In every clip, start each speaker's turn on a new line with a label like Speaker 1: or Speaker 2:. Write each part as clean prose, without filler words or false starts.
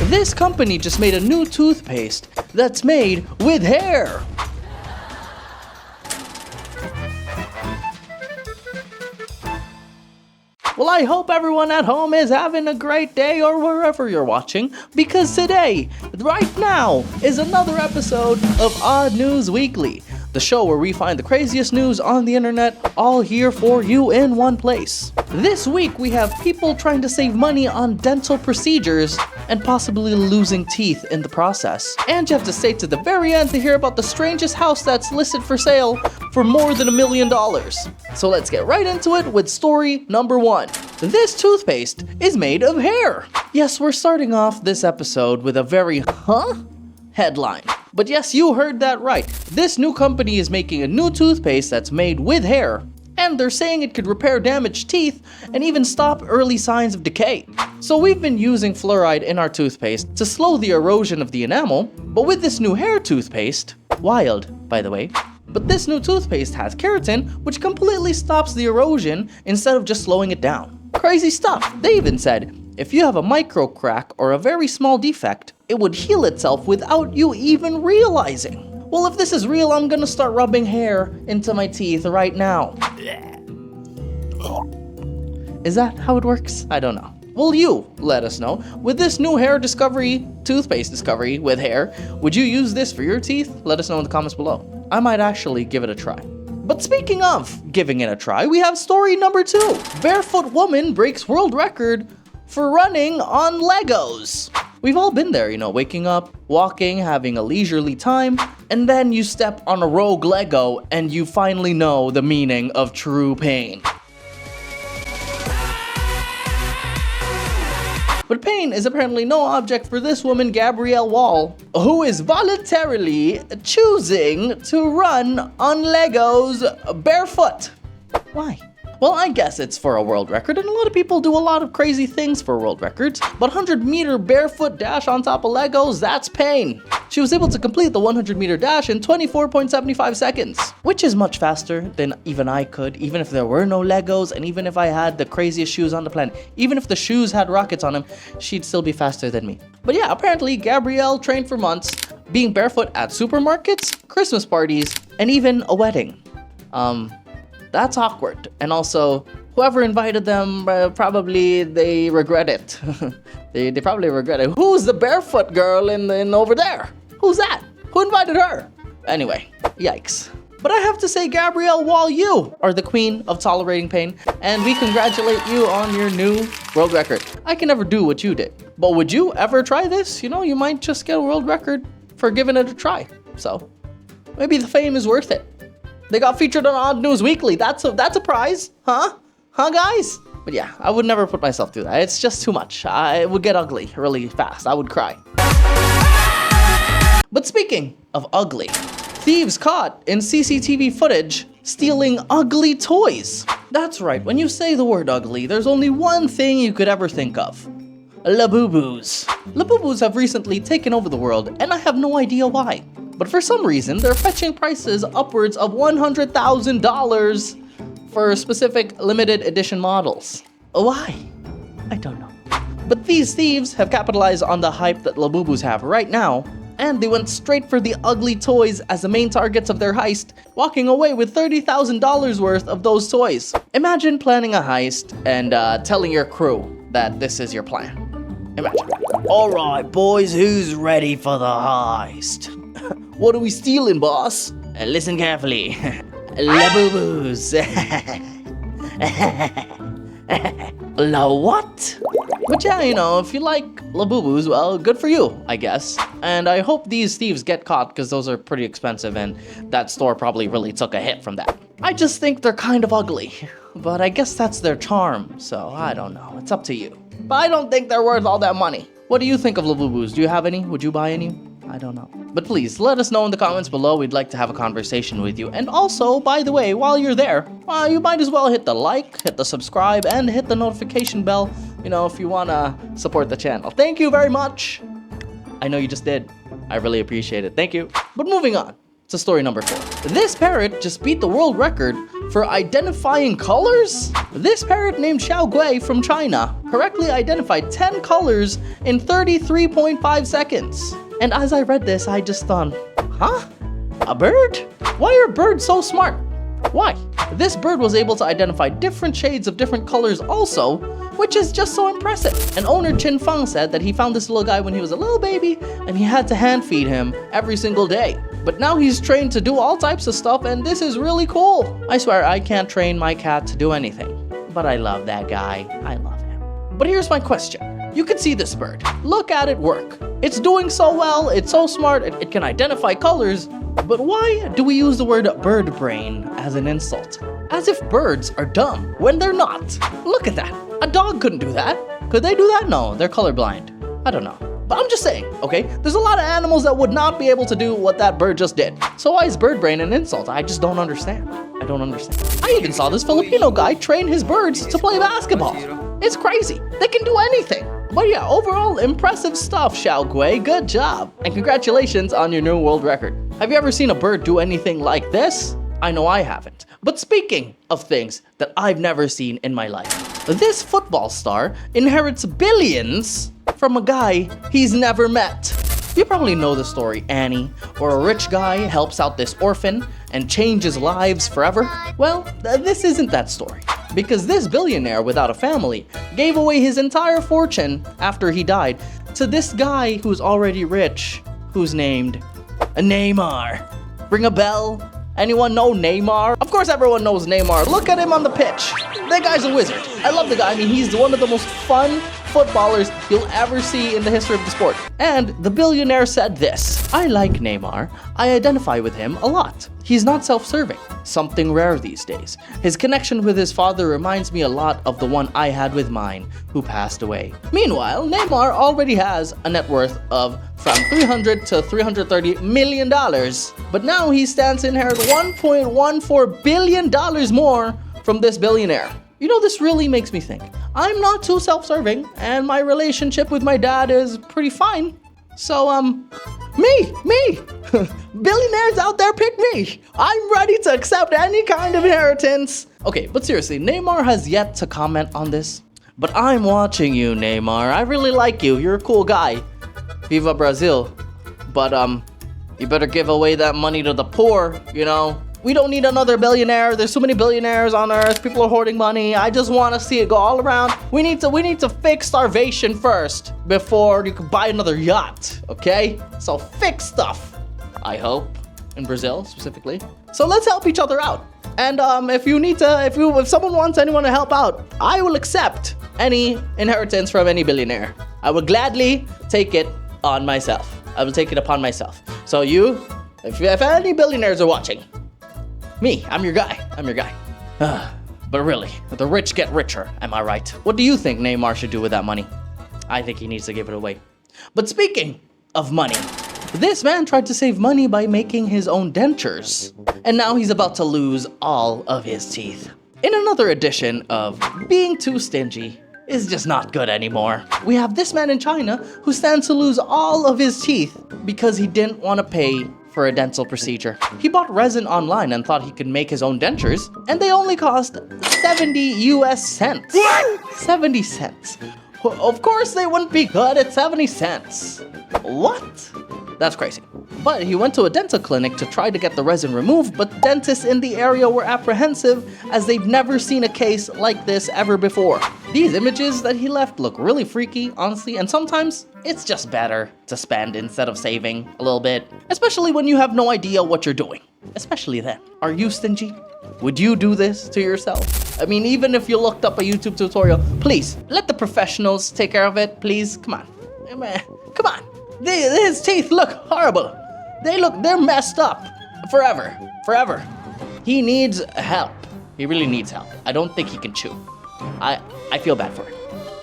Speaker 1: This company just made a new toothpaste that's made with hair. Well, I hope everyone at home is having a great day or wherever you're watching, because today, right now, is another episode of Odd News Weekly, the show where we find the craziest news on the internet, all here for you in one place. This week, we have people trying to save money on dental procedures and possibly losing teeth in the process. And you have to stay to the very end to hear about the strangest house that's listed for sale for more than $1 million. So let's get right into it with story number 1. This toothpaste is made of hair. Yes, we're starting off this episode with a very headline. But yes, you heard that right. This new company is making a new toothpaste that's made with hair, and they're saying it could repair damaged teeth and even stop early signs of decay. So we've been using fluoride in our toothpaste to slow the erosion of the enamel, but with this new hair toothpaste, wild by the way, but this new toothpaste has keratin, which completely stops the erosion instead of just slowing it down. Crazy stuff. They even said, if you have a micro crack or a very small defect, it would heal itself without you even realizing. Well, if this is real, I'm gonna start rubbing hair into my teeth right now. Is that how it works? I don't know. Well, you let us know. With this new toothpaste discovery with hair, would you use this for your teeth? Let us know in the comments below. I might actually give it a try. But speaking of giving it a try, we have story number 2. Barefoot woman breaks world record for running on Legos. We've all been there, waking up, walking, having a leisurely time, and then you step on a rogue Lego and you finally know the meaning of true pain. But pain is apparently no object for this woman, Gabrielle Wall, who is voluntarily choosing to run on Legos barefoot. Why? Well, I guess it's for a world record, and a lot of people do a lot of crazy things for world records, but 100-meter barefoot dash on top of Legos, that's pain. She was able to complete the 100-meter dash in 24.75 seconds, which is much faster than even I could, even if there were no Legos, and even if I had the craziest shoes on the planet. Even if the shoes had rockets on them, she'd still be faster than me. But yeah, apparently Gabrielle trained for months, being barefoot at supermarkets, Christmas parties, and even a wedding. That's awkward. And also, whoever invited them, probably they regret it. they probably regret it. Who's the barefoot girl in over there? Who's that? Who invited her? Anyway, yikes. But I have to say, Gabrielle Wall, you are the queen of tolerating pain, and we congratulate you on your new world record. I can never do what you did. But would you ever try this? You might just get a world record for giving it a try. So, maybe the fame is worth it. They got featured on Odd News Weekly. That's a prize, huh? Huh, guys? But yeah, I would never put myself through that. It's just too much. It would get ugly really fast. I would cry. But speaking of ugly, thieves caught in CCTV footage stealing ugly toys. That's right. When you say the word ugly, there's only one thing you could ever think of. LABUBUs. LABUBUs have recently taken over the world, and I have no idea why. But for some reason, they're fetching prices upwards of $100,000 for specific limited edition models. Why? I don't know. But these thieves have capitalized on the hype that LABUBUs have right now, and they went straight for the ugly toys as the main targets of their heist, walking away with $30,000 worth of those toys. Imagine planning a heist and telling your crew that this is your plan. Imagine. All right, boys, who's ready for the heist? What are we stealing, boss? Listen carefully. LABUBUs. La what? But yeah, if you like LABUBUs, well, good for you, I guess. And I hope these thieves get caught, because those are pretty expensive, and that store probably really took a hit from that. I just think they're kind of ugly, but I guess that's their charm, so I don't know. It's up to you. But I don't think they're worth all that money. What do you think of LABUBUs? Do you have any? Would you buy any? I don't know. But please, let us know in the comments below. We'd like to have a conversation with you. And also, by the way, while you're there, you might as well hit the like, hit the subscribe, and hit the notification bell, if you want to support the channel. Thank you very much. I know you just did. I really appreciate it. Thank you. But moving on to story number 4. This parrot just beat the world record for identifying colors? This parrot named Xiao Gui from China correctly identified 10 colors in 33.5 seconds. And as I read this, I just thought, huh? A bird? Why are birds so smart? Why? This bird was able to identify different shades of different colors also, which is just so impressive. And owner Chin Feng said that he found this little guy when he was a little baby and he had to hand feed him every single day. But now he's trained to do all types of stuff and this is really cool. I swear I can't train my cat to do anything, but I love that guy. I love him. But here's my question. You can see this bird. Look at it work. It's doing so well, it's so smart, it can identify colors, but why do we use the word bird brain as an insult? As if birds are dumb when they're not. Look at that. A dog couldn't do that. Could they do that? No, they're colorblind. I don't know. But I'm just saying, okay? There's a lot of animals that would not be able to do what that bird just did. So why is bird brain an insult? I just don't understand. I don't understand. I even saw this Filipino guy train his birds to play basketball. It's crazy. They can do anything. But yeah, overall, impressive stuff, Xiao Gui. Good job. And congratulations on your new world record. Have you ever seen a bird do anything like this? I know I haven't. But speaking of things that I've never seen in my life, this football star inherits billions from a guy he's never met. You probably know the story, Annie, where a rich guy helps out this orphan and changes lives forever. Well, this isn't that story. Because this billionaire without a family gave away his entire fortune after he died to this guy who's already rich, who's named Neymar. Ring a bell? Anyone know Neymar? Of course everyone knows Neymar. Look at him on the pitch. That guy's a wizard. I love the guy. I mean, he's one of the most fun footballers you'll ever see in the history of the sport. And the billionaire said this: I like Neymar. I identify with him a lot. He's not self-serving, something rare these days. His connection with his father reminds me a lot of the one I had with mine, who passed away. Meanwhile, Neymar already has a net worth of from $300 to $330 million. But now he stands to inherit $1.14 billion more from this billionaire. You know, this really makes me think. I'm not too self-serving, and my relationship with my dad is pretty fine. So, me! Billionaires out there, pick me! I'm ready to accept any kind of inheritance. Okay, but seriously, Neymar has yet to comment on this. But I'm watching you, Neymar. I really like you. You're a cool guy. Viva Brazil. But, you better give away that money to the poor, you know? We don't need another billionaire. There's so many billionaires on Earth. People are hoarding money. I just want to see it go all around. We need to fix starvation first before you can buy another yacht, okay? So fix stuff, I hope, in Brazil specifically. So let's help each other out. And if someone wants anyone to help out, I will accept any inheritance from any billionaire. I will gladly take it on myself. I will take it upon myself. So you, if any billionaires are watching, me, I'm your guy. But really, the rich get richer, am I right? What do you think Neymar should do with that money? I think he needs to give it away. But speaking of money, this man tried to save money by making his own dentures. And now he's about to lose all of his teeth. In another edition of being too stingy is just not good anymore, we have this man in China who stands to lose all of his teeth because he didn't want to pay for a dental procedure. He bought resin online and thought he could make his own dentures, and they only cost 70 US cents. What? 70 cents. Of course they wouldn't be good at 70 cents. What? That's crazy. But he went to a dental clinic to try to get the resin removed, but dentists in the area were apprehensive as they've never seen a case like this ever before. These images that he left look really freaky, honestly, and sometimes it's just better to spend instead of saving a little bit, especially when you have no idea what you're doing. Especially then. Are you stingy? Would you do this to yourself? I mean, even if you looked up a YouTube tutorial, please let the professionals take care of it, please. Come on. Come on. His teeth look horrible. They're messed up. Forever. He needs help. He really needs help. I don't think he can chew. I feel bad for him.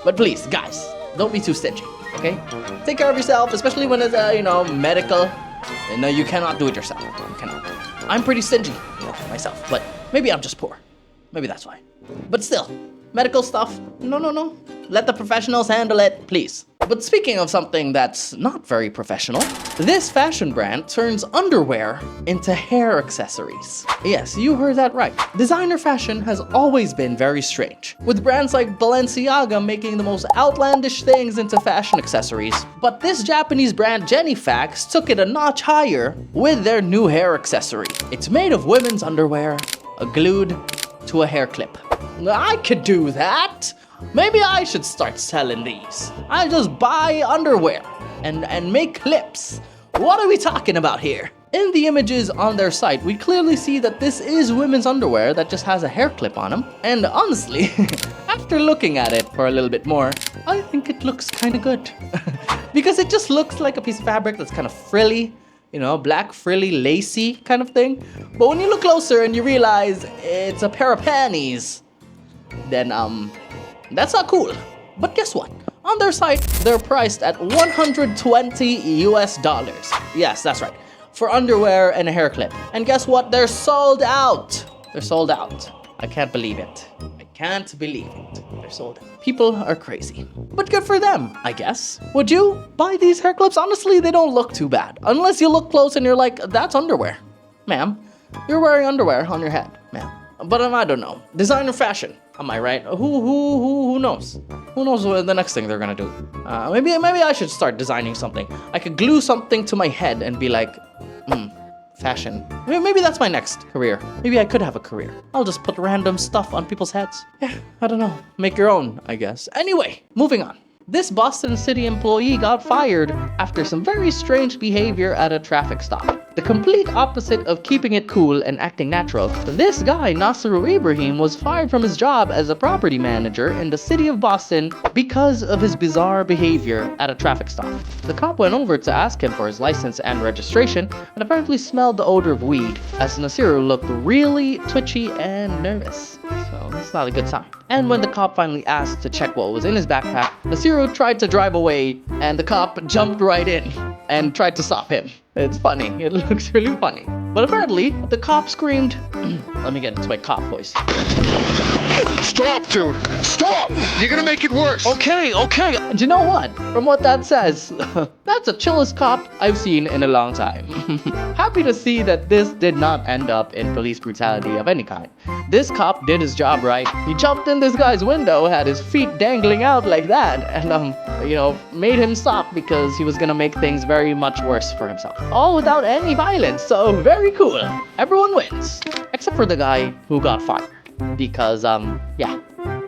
Speaker 1: But please, guys, don't be too stingy, okay? Take care of yourself, especially when it's, medical. No, you cannot do it yourself. You cannot. I'm pretty stingy myself, but maybe I'm just poor. Maybe that's why. But still, medical stuff, no. Let the professionals handle it, please. But speaking of something that's not very professional, this fashion brand turns underwear into hair accessories. Yes, you heard that right. Designer fashion has always been very strange, with brands like Balenciaga making the most outlandish things into fashion accessories. But this Japanese brand Jennyfax took it a notch higher with their new hair accessory. It's made of women's underwear, glued to a hair clip. I could do that. Maybe I should start selling these. I just buy underwear and make clips. What are we talking about here? In the images on their site, we clearly see that this is women's underwear that just has a hair clip on them. And honestly, after looking at it for a little bit more, I think it looks kind of good. Because it just looks like a piece of fabric that's kind of frilly, you know, black, frilly, lacy kind of thing. But when you look closer and you realize it's a pair of panties, then that's not cool. But guess what? On their site, they're priced at $120 US. Yes, that's right. For underwear and a hair clip. And guess what? They're sold out. They're sold out. I can't believe it. I can't believe it. They're sold out. People are crazy. But good for them, I guess. Would you buy these hair clips? Honestly, they don't look too bad. Unless you look close and you're like, that's underwear. Ma'am, you're wearing underwear on your head, ma'am. But I don't know. Designer fashion. Am I right? Who knows? Who knows what the next thing they're gonna do? Maybe I should start designing something. I could glue something to my head and be like, fashion. Maybe that's my next career. Maybe I could have a career. I'll just put random stuff on people's heads. Yeah, I don't know. Make your own, I guess. Anyway, moving on. This Boston City employee got fired after some very strange behavior at a traffic stop. The complete opposite of keeping it cool and acting natural, this guy, Nasiru Ibrahim, was fired from his job as a property manager in the city of Boston because of his bizarre behavior at a traffic stop. The cop went over to ask him for his license and registration and apparently smelled the odor of weed, as Nasiru looked really twitchy and nervous. So that's not a good sign. And when the cop finally asked to check what was in his backpack, Nasiru tried to drive away and the cop jumped right in and tried to stop him. It's funny. It looks really funny. But apparently, the cop screamed, let me get into my cop voice.
Speaker 2: Stop, dude! Stop! You're gonna make it worse!
Speaker 1: Okay. Do you know what? From what that says, that's the chillest cop I've seen in a long time. Happy to see that this did not end up in police brutality of any kind. This cop did his job right. He jumped in this guy's window, had his feet dangling out like that, and made him stop because he was gonna make things very much worse for himself. All without any violence, so very cool. Everyone wins. Except for the guy who got fired. Because,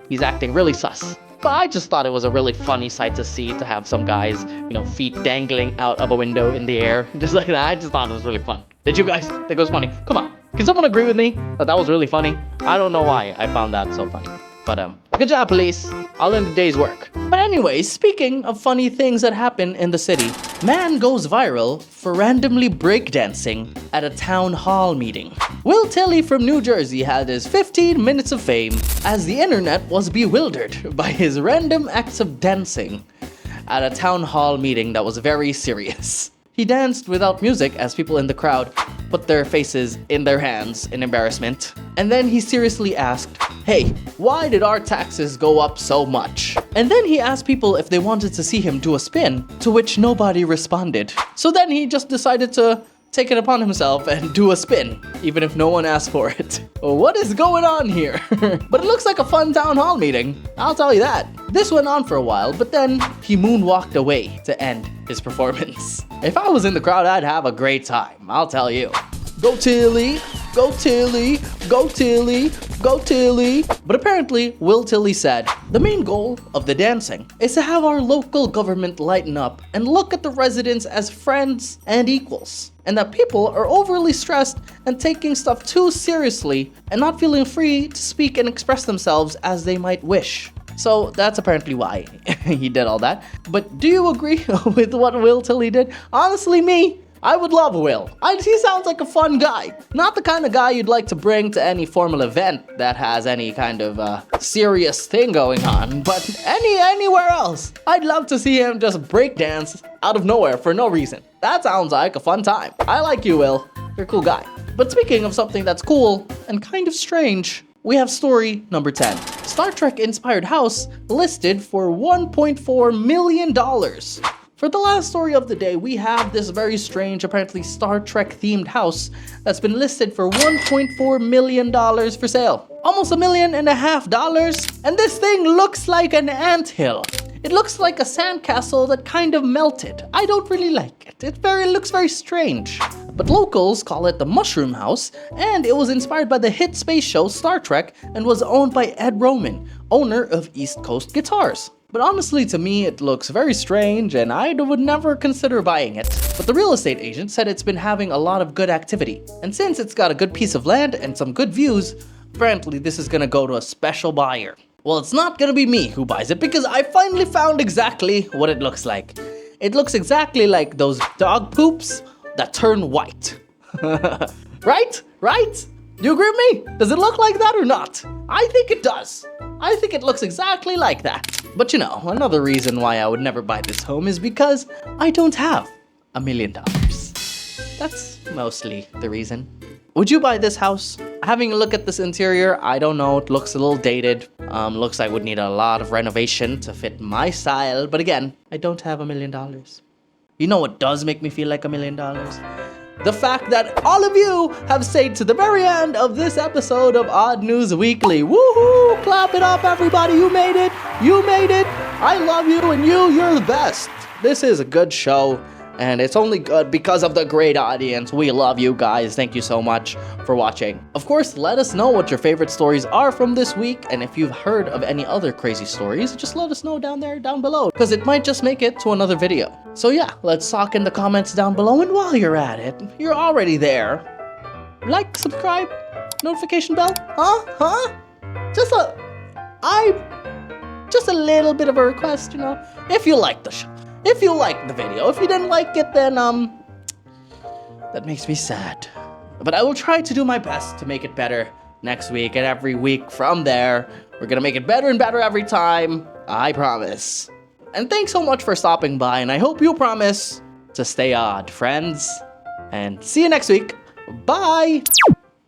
Speaker 1: he's acting really sus. But I just thought it was a really funny sight to see, to have some guys, feet dangling out of a window in the air. Just like that. I just thought it was really fun. Did you guys think it was funny? Come on. Can someone agree with me that was really funny? I don't know why I found that so funny. But, good job, police. I'll end the day's work. But anyway, speaking of funny things that happen in the city, man goes viral for randomly breakdancing at a town hall meeting. Will Tilley from New Jersey had his 15 minutes of fame as the internet was bewildered by his random acts of dancing at a town hall meeting that was very serious. He danced without music as people in the crowd put their faces in their hands in embarrassment. And then he seriously asked, hey, why did our taxes go up so much? And then he asked people if they wanted to see him do a spin, to which nobody responded. So then he just decided to take it upon himself and do a spin, even if no one asked for it. What is going on here? But it looks like a fun town hall meeting, I'll tell you that. This went on for a while, but then he moonwalked away to end his performance. If I was in the crowd, I'd have a great time, I'll tell you. Go Tilley, go Tilley, go Tilley, go Tilley. But apparently, Will Tilley said, the main goal of the dancing is to have our local government lighten up and look at the residents as friends and equals. And that people are overly stressed and taking stuff too seriously and not feeling free to speak and express themselves as they might wish. So that's apparently why he did all that. But do you agree with what Will Tilley did? Honestly, me, I would love Will. He sounds like a fun guy. Not the kind of guy you'd like to bring to any formal event that has any kind of serious thing going on. But anywhere else, I'd love to see him just breakdance out of nowhere for no reason. That sounds like a fun time. I like you, Will. You're a cool guy. But speaking of something that's cool and kind of strange, We have story number 10. Star Trek inspired house listed for $1.4 million. For the last story of the day, we have this very strange, apparently Star Trek themed house that's been listed for $1.4 million for sale. Almost $1.5 million, and this thing looks like an anthill. It looks like a sandcastle that kind of melted. I don't really like it. It looks very strange. But locals call it the Mushroom House, and it was inspired by the hit space show Star Trek and was owned by Ed Roman, owner of East Coast Guitars. But honestly, to me, it looks very strange and I would never consider buying it. But the real estate agent said it's been having a lot of good activity. And since it's got a good piece of land and some good views, apparently this is gonna go to a special buyer. Well, it's not gonna be me who buys it because I finally found exactly what it looks like. It looks exactly like those dog poops that turn white. Right? Right? Do you agree with me? Does it look like that or not? I think it does. I think it looks exactly like that. But you know, another reason why I would never buy this home is because I don't have $1 million. That's mostly the reason. Would you buy this house? Having a look at this interior, I don't know, it looks a little dated. Looks like it would need a lot of renovation to fit my style. But again, I don't have $1 million. You know what does make me feel like $1 million? The fact that all of you have stayed to the very end of this episode of Odd News Weekly. Woohoo! Clap it up, everybody. You made it. You made it. I love you, and you're the best. This is a good show, and it's only good because of the great audience. We love you guys. Thank you so much for watching. Of course, let us know what your favorite stories are from this week, and if you've heard of any other crazy stories, just let us know down below, because it might just make it to another video. So yeah, let's talk in the comments down below, and while you're at it, you're already there. Like, subscribe, notification bell, huh? Just a little bit of a request, you know, if you like the show. If you liked the video, if you didn't like it, then, that makes me sad. But I will try to do my best to make it better next week and every week from there. We're gonna make it better and better every time, I promise. And thanks so much for stopping by, and I hope you promise to stay odd, friends. And see you next week. Bye!